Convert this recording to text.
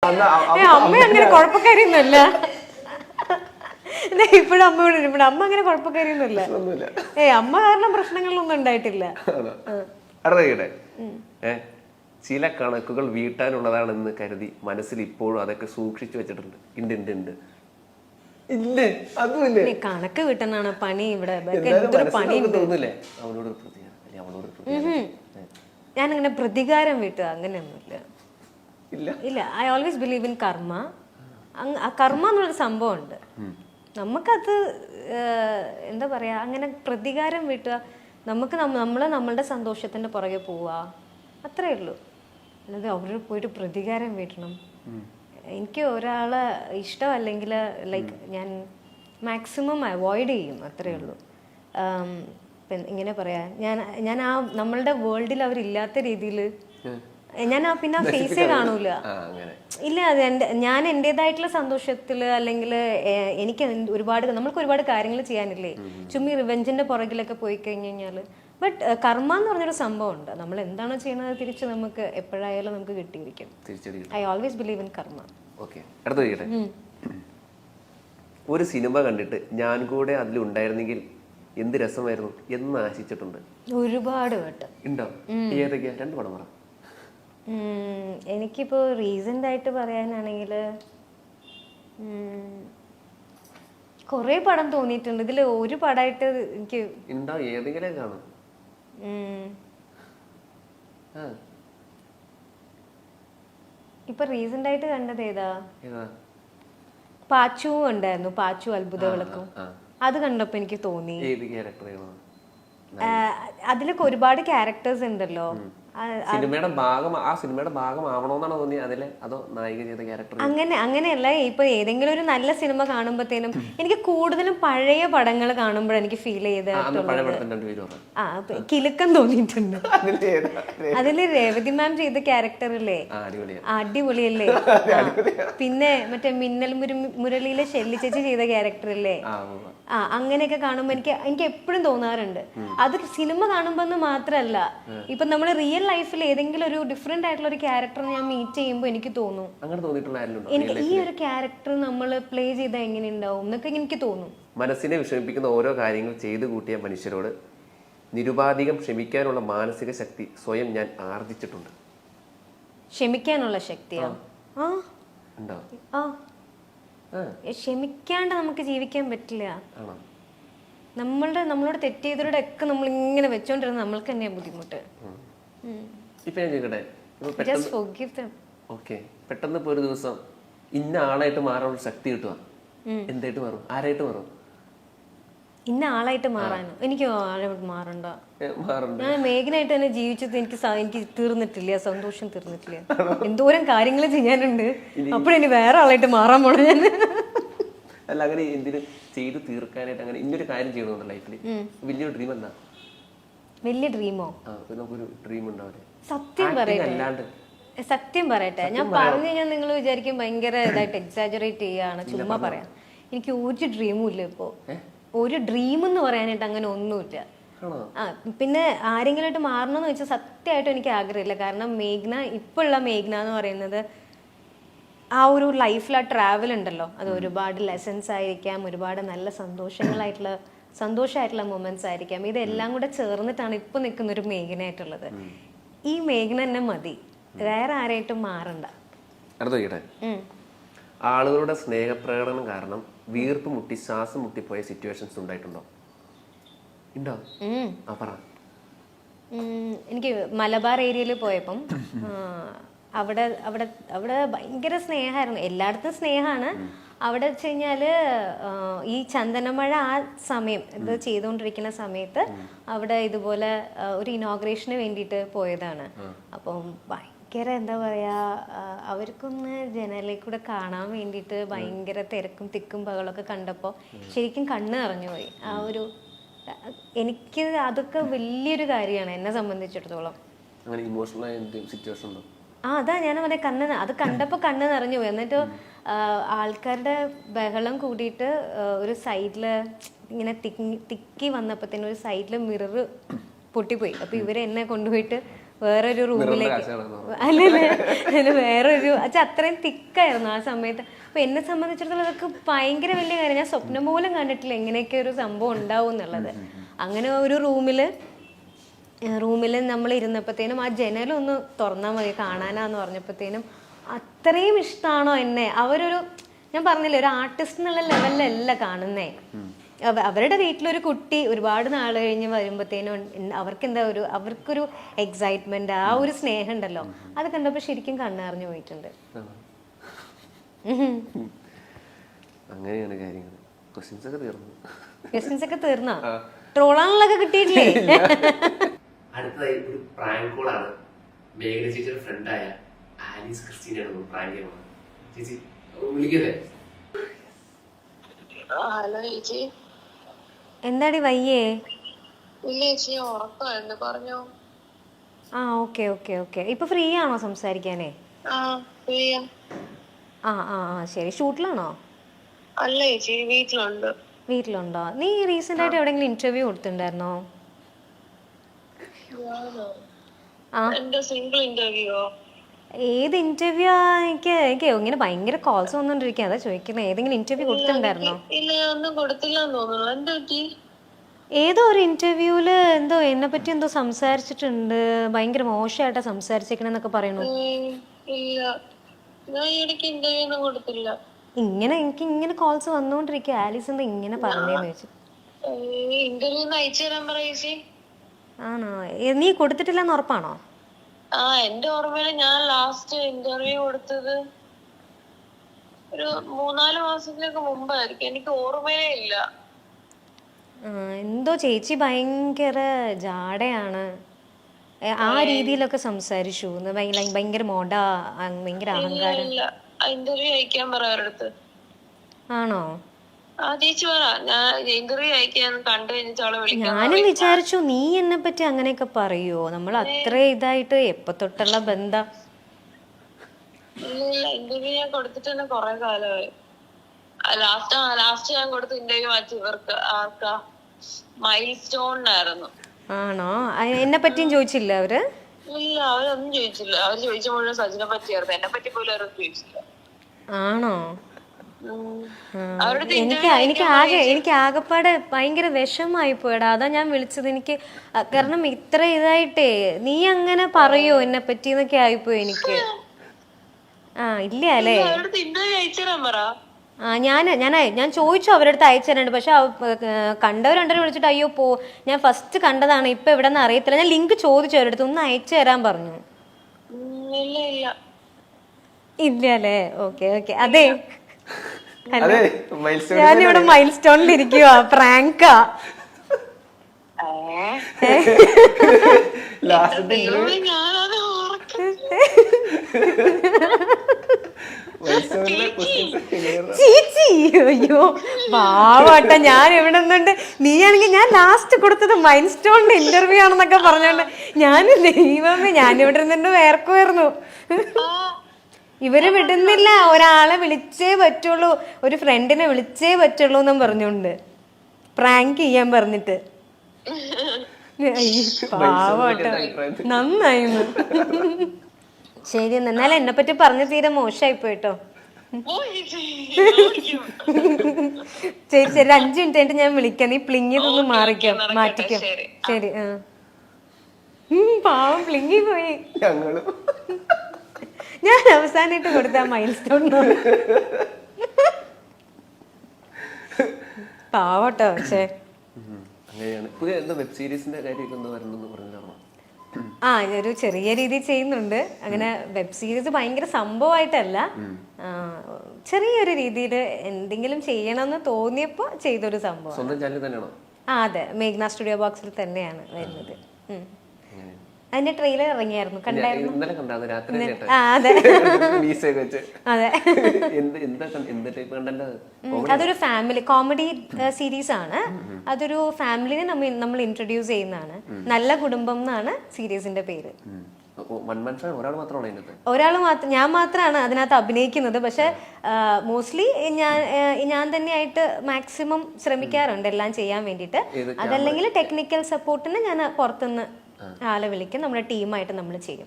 അമ്മ അങ്ങനെ കുഴപ്പക്കാരിയൊന്നുമല്ല. ഇപ്പോഴും അമ്മയോട് ഇവിടെ അമ്മ അങ്ങനെ കുഴപ്പക്കാരിയൊന്നുമില്ല. അമ്മ കാരണം പ്രശ്നങ്ങളൊന്നും ഉണ്ടായിട്ടില്ല. ചില കണക്കുകൾ വീട്ടാനുള്ളതാണെന്ന് കരുതി മനസ്സിൽ ഇപ്പോഴും അതൊക്കെ സൂക്ഷിച്ചു വെച്ചിട്ടുണ്ട്. ഉണ്ട്. ഇല്ലേ അതുമില്ലേ? കണക്ക് വീട്ടാനാണ് പണി ഇവിടെ. ഞാനങ്ങനെ പ്രതികാരം വീട്ടുക അങ്ങനെയൊന്നുമില്ല. ഇല്ല. ഐ ഓൾവേസ് ബിലീവ് ഇൻ കർമ്മ. കർമ്മ എന്നുള്ളൊരു സംഭവം ഉണ്ട്. നമുക്കത് എന്താ പറയാ, അങ്ങനെ പ്രതികാരം വീട്ടുക, നമുക്ക് നമ്മളുടെ സന്തോഷത്തിന്റെ പുറകെ പോവുക, അത്രേ ഉള്ളൂ. അല്ലാതെ അവരോട് പോയിട്ട് പ്രതികാരം വീട്ടണം. എനിക്ക് ഒരാളെ ഇഷ്ടമല്ലെങ്കിൽ ലൈക്ക് ഞാൻ മാക്സിമം അവോയ്ഡ് ചെയ്യും, അത്രേ ഉള്ളൂ. ഇങ്ങനെ പറയാ, ഞാൻ ആ നമ്മളുടെ വേൾഡിൽ അവരില്ലാത്ത രീതിയിൽ ഞാൻ പിന്നെ ആ ഫേസേ കാണൂല. ഇല്ല, അത് ഞാൻ എൻ്റെതായിട്ടുള്ള സന്തോഷത്തിൽ, അല്ലെങ്കിൽ എനിക്ക് നമ്മൾക്ക് ഒരുപാട് കാര്യങ്ങൾ ചെയ്യാനില്ലേ, ചുമ്മാ റിവെഞ്ചിന്റെ പുറകിലൊക്കെ പോയി കഴിഞ്ഞു കഴിഞ്ഞാൽ. ബട്ട് കർമ്മ എന്ന് പറഞ്ഞൊരു സംഭവം ഉണ്ട്. നമ്മൾ എന്താണോ ചെയ്യുന്നത് തിരിച്ച് നമുക്ക് എപ്പോഴായാലും നമുക്ക് കിട്ടിയിരിക്കും. ഐ ഓൾവേസ് ബിലീവ് ഇൻ കർമ്മ. ഒരു സിനിമ കണ്ടിട്ട് ഞാൻ കൂടെ അതിലുണ്ടായിരുന്നെങ്കിൽ എന്ത് രസമായിരുന്നു എന്ന് ആശിച്ചിട്ടുണ്ട്? ഒരുപാട് വട്ടം. ഉണ്ടോ? ഏതൊക്കെയാ? 2 പടം പറ. എനിക്കിപ്പോ റീസെന്റ് ആയിട്ട് പറയാനാണെങ്കിൽ കൊറേ പടം തോന്നിയിട്ടുണ്ട്. ഇതില് ഒരു പടമായിട്ട് എനിക്ക് ഏതെങ്കിലും കാണും. ഇപ്പൊ റീസെന്റ് ആയിട്ട് കണ്ടത് ഏതാ? പാച്ചു ഉണ്ടായിരുന്നു, പാച്ചു അത്ഭുത വിളക്കും. അത് കണ്ടപ്പോ എനിക്ക് തോന്നി അതിലൊക്കെ ഒരുപാട് ക്യാരക്ടേഴ്സ് ഉണ്ടല്ലോ. സിനിമയുടെ ഭാഗമാവണോന്നാണോ തോന്നിയത് അതിലെ, അതോ നായിക ചെയ്ത ക്യാരക്ടർ? അങ്ങനെയല്ല. ഇപ്പൊ ഏതെങ്കിലും ഒരു നല്ല സിനിമ കാണുമ്പോഴത്തേനും എനിക്ക് കൂടുതലും പഴയ പടങ്ങൾ കാണുമ്പോഴാണ് എനിക്ക് ഫീൽ ചെയ്തിട്ടുള്ളത്. കിലുക്കം തോന്നിയിട്ടുണ്ട്. അതില് രേവതി മാം ചെയ്ത ക്യാരക്ടറില്ലേ, അടിപൊളിയല്ലേ. പിന്നെ മറ്റേ മിന്നൽ മുരളിയിലെ ഷെല്ലി ചേച്ചി ചെയ്ത ക്യാരക്ടറില്ലേ, അങ്ങനെയൊക്കെ കാണുമ്പോ എനിക്ക് എപ്പോഴും തോന്നാറുണ്ട്. അത് സിനിമ കാണുമ്പോ മാത്രല്ല, ഇപ്പൊ നമ്മള് റിയൽ ലൈഫിൽ ഏതെങ്കിലും ഒരു ഡിഫറെന്റ് ആയിട്ടുള്ള ഒരു ക്യാരക്ടർ ഞാൻ മീറ്റ് ചെയ്യുമ്പോൾ എനിക്ക് തോന്നും, എനിക്ക് ഈ ഒരു ക്യാരക്ടർ നമ്മൾ പ്ലേ ചെയ്താൽ എങ്ങനെ ഉണ്ടാവും എന്നൊക്കെ എനിക്ക് തോന്നും. മനസ്സിനെ വിഷമിപ്പിക്കുന്ന ഓരോ കാര്യങ്ങൾ ചെയ്തു കൂട്ടിയ മനുഷ്യരോട് നിരുപാധികം ക്ഷമിക്കാനുള്ള മാനസിക ശക്തി സ്വയം ഞാൻ ആർജിച്ചിട്ടുണ്ട്. ക്ഷമിക്കാനുള്ള ശക്തിയോ? ക്ഷമിക്കാണ്ട് നമുക്ക് ജീവിക്കാൻ പറ്റില്ല. നമ്മളോട് തെറ്റ് ചെയ്തവരുടെ ഒക്കെ നമ്മൾ ഇങ്ങനെ വെച്ചോണ്ടിരുന്ന നമ്മൾക്ക് തന്നെയാ ബുദ്ധിമുട്ട്. പെട്ടെന്ന് ഇപ്പൊ ഒരു ദിവസം ഇന്ന ആളായിട്ട് മാറാനുള്ള ശക്തി കിട്ടുക, എന്തായിട്ട് മാറും? ആരായിട്ട് മാറും? ഇന്ന ആളായിട്ട് മാറാനോ? എനിക്ക് ആളായിട്ട് മാറണ്ട. ഞാൻ മേഘനായിട്ട് തന്നെ ജീവിച്ചത് എനിക്ക് തീർന്നിട്ടില്ല, സന്തോഷം തീർന്നിട്ടില്ല. എന്തോരം കാര്യങ്ങൾ ചെയ്യാനുണ്ട്, അപ്പോഴെനി വേറെ ആളായിട്ട് മാറാൻ പോണ ഞാൻ. അല്ല, അങ്ങനെ എന്തിനും ചെയ്ത് തീർക്കാനായിട്ട് അങ്ങനെ ഇന്നൊരു കാര്യം ചെയ്യണമെന്ന് ലൈഫിൽ വലിയൊരു ഡ്രീം എന്താ? വലിയ ഡ്രീമോ? നമുക്കൊരു ഡ്രീം ഉണ്ടാവില്ലേ? സത്യം പറയട്ടെ, ഞാൻ പറഞ്ഞു കഴിഞ്ഞാൽ നിങ്ങൾ വിചാരിക്കും ഭയങ്കര ഇതായിട്ട് എക്സാജറേറ്റ് ചെയ്യാണ്, ചുമ്മാ പറയാം. എനിക്ക് ഒരു ഡ്രീമും ഇല്ല ഇപ്പോ. ഒരു ഡ്രീം എന്ന് പറയാനായിട്ട് അങ്ങനെ ഒന്നുമില്ല. പിന്നെ ആരെങ്കിലുമായിട്ട് മാറണമെന്ന് വെച്ചാൽ സത്യമായിട്ടും എനിക്ക് ആഗ്രഹമില്ല. കാരണം ഇപ്പൊ ഉള്ള മേഘ്ന എന്ന് പറയുന്നത് ആ ഒരു ലൈഫിൽ ആ ട്രാവൽ ഉണ്ടല്ലോ, അത് ഒരുപാട് ലെസൺസ് ആയിരിക്കാം, ഒരുപാട് നല്ല സന്തോഷമായിട്ടുള്ള മൊമെന്റ്സ് ആയിരിക്കാം. ഇതെല്ലാം കൂടെ ചേർന്നിട്ടാണ് ഇപ്പൊ നിൽക്കുന്ന ഒരു മേഘനായിട്ടുള്ളത്. ഈ മേഘന തന്നെ മതി, വേറെ ആരായിട്ടും മാറണ്ട. ആളുകളുടെ സ്നേഹപ്രകടനം കാരണം വീർപ്പ് മുട്ടി ശ്വാസം മുട്ടിപ്പോയ സിറ്റുവേഷൻസ് ഉണ്ടായിട്ടുണ്ടോ? എനിക്ക് മലബാർ ഏരിയയിൽ പോയപ്പം അവിടെ അവിടെ അവിടെ ഭയങ്കര സ്നേഹമായിരുന്നു. എല്ലായിടത്തും സ്നേഹമാണ്. അവിടെ വെച്ച് കഴിഞ്ഞാല് ഈ ചന്ദനമഴ ആ സമയം ഇത് ചെയ്തുകൊണ്ടിരിക്കുന്ന സമയത്ത് അവിടെ ഇതുപോലെ ഒരു ഇനോഗ്രേഷന് വേണ്ടിയിട്ട് പോയതാണ്. അപ്പം ഭയങ്കര എന്താ പറയാ, അവർക്കൊന്ന് ജനലിൽ കൂടെ കാണാൻ വേണ്ടിയിട്ട് ഭയങ്കര തിരക്കും തിക്കും ബഹളമൊക്കെ കണ്ടപ്പോൾ ശരിക്കും കണ്ണ് നിറഞ്ഞുപോയി. ആ ഒരു എനിക്ക് അതൊക്കെ വലിയൊരു കാര്യമാണ് എന്നെ സംബന്ധിച്ചിടത്തോളം. അതാ ഞാൻ പറഞ്ഞ അത് കണ്ടപ്പോൾ കണ്ണ് നിറഞ്ഞു പോയി. എന്നിട്ട് ആൾക്കാരുടെ ബഹളം കൂടിയിട്ട് ഒരു സൈഡില് ഇങ്ങനെ തിക്കി വന്നപ്പോഴത്തേനും ഒരു സൈഡില് മിറർ പൊട്ടിപ്പോയി. അപ്പൊ ഇവരെ എന്നെ കൊണ്ടുപോയിട്ട് വേറൊരു റൂമിലേക്ക്, അല്ലല്ലേ വേറൊരു അച്ഛാ അത്രയും തിക്കായിരുന്നു ആ സമയത്ത്. അപ്പൊ എന്നെ സംബന്ധിച്ചിടത്തോളം അതൊക്കെ ഭയങ്കര വലിയ കാര്യം. ഞാൻ സ്വപ്നം പോലും കണ്ടിട്ടില്ല ഇങ്ങനെയൊക്കെ ഒരു സംഭവം ഉണ്ടാവും എന്നുള്ളത്. അങ്ങനെ ഒരു റൂമിൽ നമ്മൾ ഇരുന്നപ്പോഴത്തേനും ആ ജനലൊന്ന് തുറന്നാൽ മതി കാണാനാന്ന് പറഞ്ഞപ്പോഴത്തേനും അത്രയും ഇഷ്ടമാണോ എന്നെ. അവരൊരു, ഞാൻ പറഞ്ഞില്ലേ, ഒരു ആർട്ടിസ്റ്റ് എന്നുള്ള ലെവലിലല്ല കാണുന്നേ. അവരുടെ വീട്ടിലൊരു കുട്ടി ഒരുപാട് നാൾ കഴിഞ്ഞ് വരുമ്പോഴത്തേനും അവർക്കൊരു എക്സൈറ്റ്മെന്റ്, ആ ഒരു സ്നേഹം ഉണ്ടല്ലോ, അത് കണ്ടപ്പോൾ ശരിക്കും കണ്ണറിഞ്ഞു പോയിട്ടുണ്ട്. അങ്ങനെയാണ് കാര്യങ്ങൾ. ക്വസ്റ്റ്യൻസ് ഒക്കെ തീർന്നോ? ട്രോളാനുള്ളൊക്കെ കിട്ടിയിട്ടില്ലേ? അടുത്തതായി ഒരു പ്രാങ്ക് കോളാണ്. മേഘന ചേച്ചിയുടെ ഫ്രണ്ടായ ആലീസ് ക്രിസ്റ്റീനയാണ് പ്രാങ്ക് ചെയ്യുന്നത്. ചേച്ചി വിളിക്കല്ലേ? ഹലോ ചേച്ചി. എന്താടി വയ്യേ? ഇല്ല ചേച്ചി, ഉറക്കമായിരുന്നു, പറഞ്ഞോ. ആ ഓക്കെ ഓക്കെ ഓക്കെ. ഇപ്പൊ ഫ്രീ ആണോ സംസാരിക്കാനേ? ആ ഫ്രീയാ. ആ ആ ആ ശരി. ഷൂട്ടിലാണോ? അല്ല ചേച്ചി, വീട്ടിലുണ്ട്. വീട്ടിലുണ്ടോ? നീ റീസെന്റ് ആയിട്ട് എവിടെയെങ്കിലും ഇന്റർവ്യൂ കൊടുത്തിട്ടുണ്ടായിരുന്നോ? എന്റെ സിംഗിൾ ഇന്റർവ്യൂയോ? ഏത് ഇന്റർവ്യൂ? എനിക്ക് ഇങ്ങനെ ഭയങ്കര കോൾസ് വന്നോണ്ടിരിക്കുക, അതാ ചോദിക്കുന്നത്. ഏതെങ്കിലും ഇന്റർവ്യൂ കൊടുത്തിട്ടുണ്ടായിരുന്നോ? ഇല്ല, ഒന്നും കൊടുത്തില്ല തോന്നുന്നു. എന്താ പറ്റി? ഏതോ ഒരു ഇന്റർവ്യൂല് എന്തോ എന്നെ പറ്റി എന്തോ സംസാരിച്ചിട്ടുണ്ട്, ഭയങ്കര മോശമായിട്ടാ സംസാരിച്ചേക്കണെന്നൊക്കെ പറയണു. ഇല്ല, ഞാൻ ഈ ഇടയ്ക്ക് ഇന്റർവ്യൂ ഒന്നും കൊടുത്തില്ല. എനിക്ക് ഇങ്ങനെ കോൾസ് വന്നോണ്ടിരിക്കുക. ആലീസ് എന്താ ഇങ്ങനെ പറഞ്ഞേന്ന് ചോദിച്ചു. ഇന്റർവ്യൂ ഒന്ന് അയച്ചു തരാൻ പറ ചേച്ചി. ആണോ? നീ കൊടുത്തിട്ടില്ലെന്ന് ഉറപ്പാണോ? ആ, എന്റെ ഓർമ്മയില് ഞാൻ ലാസ്റ്റ് ഇന്റർവ്യൂ കൊടുത്തത് ഒരു 3-4 മാസത്തിനൊക്കെ മുമ്പായിരിക്കും. എനിക്ക് ഓർമ്മയേ ഇല്ല. എന്തോ ചേച്ചി ഭയങ്കര ജാടയാണ്, ആ രീതിയിലൊക്കെ സംസാരിച്ചു. ഭയങ്കര മോഡ, ഭയങ്കര അഹങ്കാരം. ഇന്റർവ്യൂ അയക്കാൻ പറ അവരടുത്ത്. ആണോ? ആ ചേച്ചി പറ, ഞാൻ ഇന്റർവ്യൂ അയക്കാൻ കണ്ടു കഴിഞ്ഞിട്ട് അവളെ വിളിക്കാം. ഞാനും വിചാരിച്ചു നീ എന്നെ പറ്റി അങ്ങനെയൊക്കെ പറയോ, നമ്മൾ അത്ര ഇതായിട്ട് എപ്പോ തൊട്ടുള്ള ബന്ധം. ഇല്ല, ഇന്റർവ്യൂ ഞാൻ കൊടുത്തിട്ട് തന്നെ കൊറേ കാലമായി. ലാസ്റ്റ് ഞാൻ കൊടുത്ത ഇന്റർവ്യൂ മാറ്റി ഇവർക്ക് ആർക്കാ, മൈൽ സ്റ്റോണിനായിരുന്നു. ആണോ? എന്നെ പറ്റിയും ചോദിച്ചില്ല അവര്? ഇല്ല, അവരൊന്നും ചോദിച്ചില്ല. അവര് ചോദിച്ച മുഴുവൻ സജിനെ പറ്റിയായിരുന്നു, എന്നെ പറ്റി പോലും അവരൊന്നും ചോദിച്ചില്ല. ആണോ? എനിക്ക് ആകെപ്പാടെ ഭയങ്കര വിഷമായി പോയടാ, അതാ ഞാൻ വിളിച്ചത്. എനിക്ക് കാരണം ഇത്ര ഇതായിട്ടേ നീ അങ്ങനെ പറയോ എന്നെ പറ്റി എന്നൊക്കെ ആയിപ്പോയി എനിക്ക്. ഇല്ല അല്ലേ? ഞാൻ ചോദിച്ചു അവരടുത്ത് അയച്ചു തരാനുണ്ട്, പക്ഷെ കണ്ടവരണ്ടരെ വിളിച്ചിട്ട് അയ്യോ ഞാൻ ഫസ്റ്റ് കണ്ടതാണ്, ഇപ്പൊ എവിടെന്ന് അറിയത്തില്ല. ഞാൻ ലിങ്ക് ചോദിച്ചു അവരടുത്ത്, ഒന്ന് അയച്ചു തരാൻ പറഞ്ഞു. ഇല്ല അല്ലേ? Okay okay. അതെ, ഞാനിവിടെ മൈൽ സ്റ്റോണിൽ ഇരിക്കുവാ, പ്രാങ്കാ. ചേച്ചി അയ്യോ പാവട്ട, ഞാൻ എവിടെ നിന്നുണ്ട്. നീയാണെങ്കിൽ ഞാൻ ലാസ്റ്റ് കൊടുത്തത് മൈൽ സ്റ്റോണിന്റെ ഇന്റർവ്യൂ ആണെന്നൊക്കെ പറഞ്ഞോണ്ട് ഞാൻ ദൈവമേ, ഞാനിവിടെ നിന്നുണ്ട് വേർക്കുമായിരുന്നു. ഇവര് വിടുന്നില്ല, ഒരാളെ വിളിച്ചേ പറ്റുള്ളൂ, ഒരു ഫ്രണ്ടിനെ വിളിച്ചേ പറ്റുള്ളൂ എന്നും പറഞ്ഞോണ്ട് പ്രാങ്ക് ചെയ്യാൻ പറഞ്ഞിട്ട്. പാവട്ടോ, നന്നായിരുന്നു. ശരി, എന്നാലും എന്നെ പറ്റി പറഞ്ഞ തീരെ മോശമായി പോയിട്ടോ. ശരി ശരി, 5 മിനിറ്റ് ആയിട്ട് ഞാൻ വിളിക്കാം. നീ പ്ലിങ് ചെയ്തൊന്ന് മാറ്റിക്കോ. ശരി. പാവം പ്ലിങ്ങി പോയി. ഞാൻ അവസാനമായിട്ട് കൊടുത്ത മൈൽ സ്റ്റോൺ പാവട്ടോ. പക്ഷേ വെബ് സീരീസിന്റെ കാര്യമൊക്കെ പറഞ്ഞു. ഒരു ചെറിയ രീതിയിൽ ചെയ്യുന്നുണ്ട്. അങ്ങനെ വെബ് സീരീസ് ഭയങ്കര സംഭവമായിട്ടല്ല, ചെറിയൊരു രീതിയിൽ എന്തെങ്കിലും ചെയ്യണമെന്ന് തോന്നിയപ്പോ ചെയ്തൊരു സംഭവം. അതെ, മേഘ്ന സ്റ്റുഡിയോ ബോക്സിൽ തന്നെയാണ് വരുന്നത്. അതിന്റെ ട്രെയിലർ ഇറങ്ങിയായിരുന്നു, കണ്ടായിരുന്നു? അതെ അതെ. അതൊരു ഫാമിലി കോമഡി സീരീസ് ആണ്. അതൊരു ഫാമിലിനെ നമ്മൾ ഇൻട്രൊഡ്യൂസ് ചെയ്യുന്നതാണ്. നല്ല കുടുംബം എന്നാണ് സീരീസിന്റെ പേര്. ഞാൻ മാത്രമാണ് അതിനകത്ത് അഭിനയിക്കുന്നത്. പക്ഷെ മോസ്റ്റ്ലി ഞാൻ തന്നെയായിട്ട് മാക്സിമം ശ്രമിക്കാറുണ്ട് എല്ലാം ചെയ്യാൻ വേണ്ടിയിട്ട്. അതല്ലെങ്കിൽ ടെക്നിക്കൽ സപ്പോർട്ടിന് ഞാൻ പുറത്തുനിന്ന് ആളെ വിളിക്കും, നമ്മുടെ ടീമായിട്ട് നമ്മൾ ചെയ്യും.